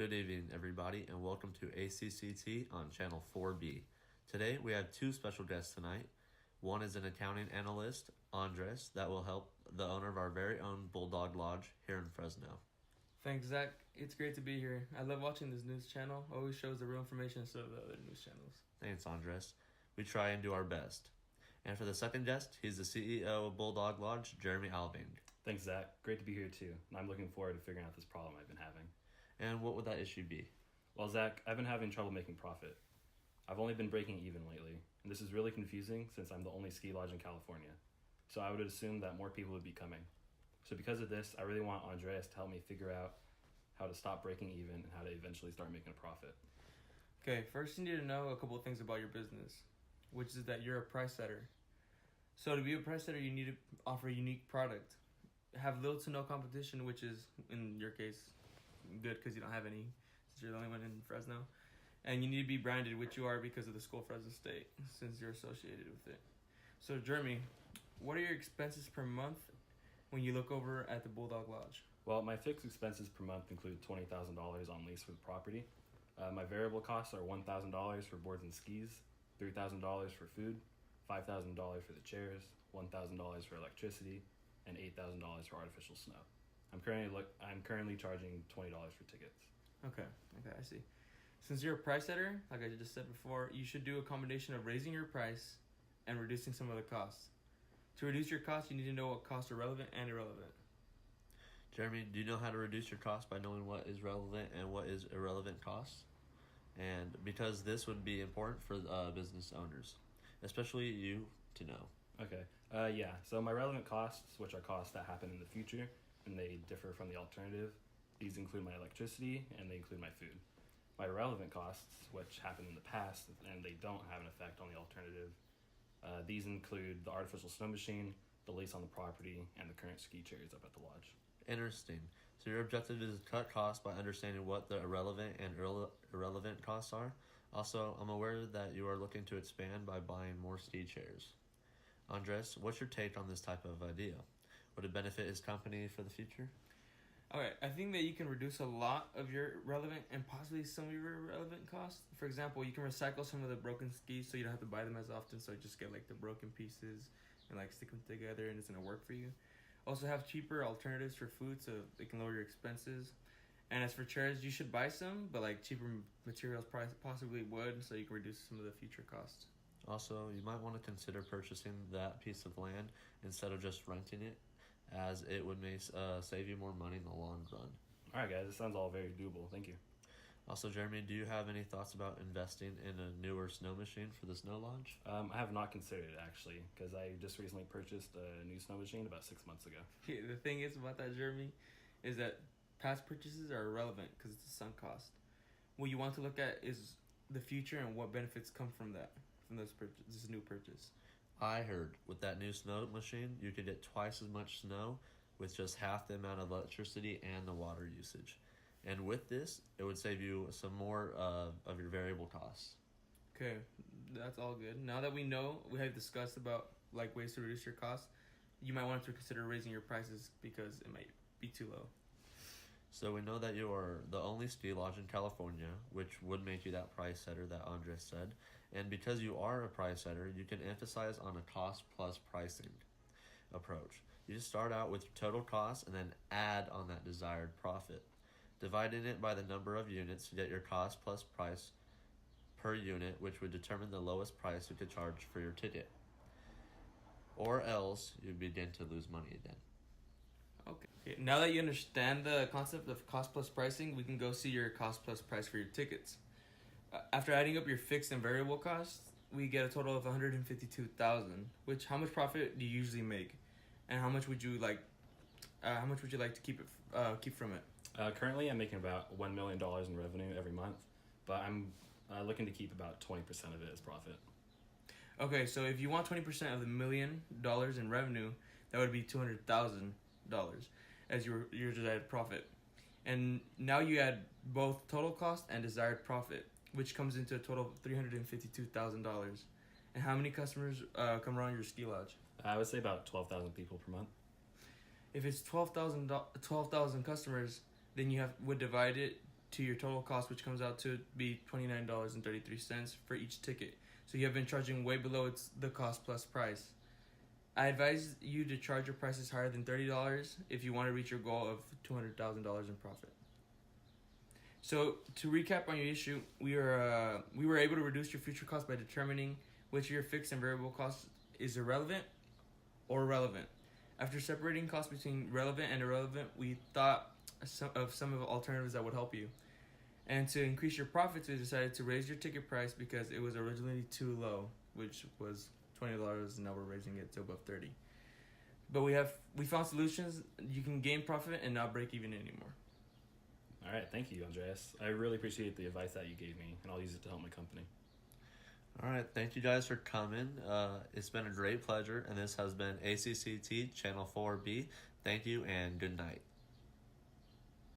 Good evening, everybody, and welcome to ACCT on Channel 4B. Today, we have two special guests tonight. One is an accounting analyst, Andres, that will help the owner of our very own Bulldog Lodge here in Fresno. Thanks, Zach. It's great to be here. I love watching this news channel. Always shows the real information instead of the other news channels. Thanks, Andres. We try and do our best. And for the second guest, he's the CEO of Bulldog Lodge, Jeremy Alving. Thanks, Zach. Great to be here, too. And I'm looking forward to figuring out this problem I've been having. And what would that issue be? Well, Zach, I've been having trouble making profit. I've only been breaking even lately, and this is really confusing since I'm the only ski lodge in California. So I would assume that more people would be coming. So because of this, I really want Andreas to help me figure out how to stop breaking even and how to eventually start making a profit. Okay, first you need to know a couple of things about your business, which is that you're a price setter. So to be a price setter, you need to offer a unique product. Have little to no competition, which is, in your case, good because you don't have any, since you're the only one in Fresno. And you need to be branded, which you are because of the school Fresno State, since you're associated with it. So, Jeremy, what are your expenses per month when you look over at the Bulldog Lodge? Well, my fixed expenses per month include $20,000 on lease for the property. My variable costs are $1,000 for boards and skis, $3,000 for food, $5,000 for the chairs, $1,000 for electricity, and $8,000 for artificial snow. I'm currently charging $20 for tickets. Okay, I see. Since you're a price setter, like I just said before, you should do a combination of raising your price and reducing some of the costs. To reduce your costs, you need to know what costs are relevant and irrelevant. Jeremy, do you know how to reduce your costs by knowing what is relevant and what is irrelevant costs? And because this would be important for business owners, especially you to know. Okay. Yeah. So my relevant costs, which are costs that happen in the future, and they differ from the alternative. These include my electricity and they include my food. My irrelevant costs, which happen in the past and they don't have an effect on the alternative, these include the artificial snow machine, the lease on the property, and the current ski chairs up at the lodge. Interesting. So your objective is to cut costs by understanding what the irrelevant and irrelevant costs are. Also, I'm aware that you are looking to expand by buying more ski chairs. Andres, what's your take on this type of idea? Would it benefit his company for the future? Okay, I think that you can reduce a lot of your relevant and possibly some of your irrelevant costs. For example, you can recycle some of the broken skis so you don't have to buy them as often, so you just get like the broken pieces and like stick them together and it's going to work for you. Also have cheaper alternatives for food so it can lower your expenses. And as for chairs, you should buy some, but like cheaper materials possibly would, so you can reduce some of the future costs. Also, you might want to consider purchasing that piece of land instead of just renting it, as it would save you more money in the long run. All right, guys. This sounds all very doable. Thank you. Also, Jeremy, do you have any thoughts about investing in a newer snow machine for the snow lodge? I have not considered it, actually, because I just recently purchased a new snow machine about 6 months ago. Yeah, the thing is about that, Jeremy, is that past purchases are irrelevant because it's a sunk cost. What you want to look at is the future and what benefits come from that, from this new purchase. I heard with that new snow machine, you could get twice as much snow with just half the amount of electricity and the water usage. And with this, it would save you some more of your variable costs. Okay, that's all good. Now that we have discussed about like ways to reduce your costs, you might want to consider raising your prices because it might be too low. So we know that you are the only ski lodge in California, which would make you that price setter that Andres said. And because you are a price setter, you can emphasize on a cost plus pricing approach. You just start out with total cost and then add on that desired profit, dividing it by the number of units to get your cost plus price per unit, which would determine the lowest price you could charge for your ticket. Or else you begin to lose money again. Okay. Now that you understand the concept of cost plus pricing, we can go see your cost plus price for your tickets. After adding up your fixed and variable costs, we get a total of $152,000. Which, how much profit do you usually make, and how much would you like? How much would you like to keep from it? Currently, I'm making about $1 million in revenue every month, but I'm looking to keep about 20% of it as profit. Okay, so if you want 20% of the $1 million in revenue, that would be $200,000 as your desired profit. And now you add both total cost and desired profit, which comes into a total of $352,000. And how many customers come around your ski lodge? I would say about 12,000 people per month. If it's 12,000 customers, then you would divide it to your total cost, which comes out to be $29.33 for each ticket. So you have been charging way below the cost plus price. I advise you to charge your prices higher than $30 if you want to reach your goal of $200,000 in profit. So to recap on your issue, we were able to reduce your future costs by determining which of your fixed and variable costs is irrelevant or relevant. After separating costs between relevant and irrelevant, we thought of some of the alternatives that would help you. And to increase your profits, we decided to raise your ticket price because it was originally too low, which was $20, and now we're raising it to above $30. But we found solutions. You can gain profit and not break even anymore. All right, thank you, Andreas. I really appreciate the advice that you gave me, and I'll use it to help my company. All right, thank you guys for coming. It's been a great pleasure, and this has been ACCT Channel 4B. Thank you, and good night.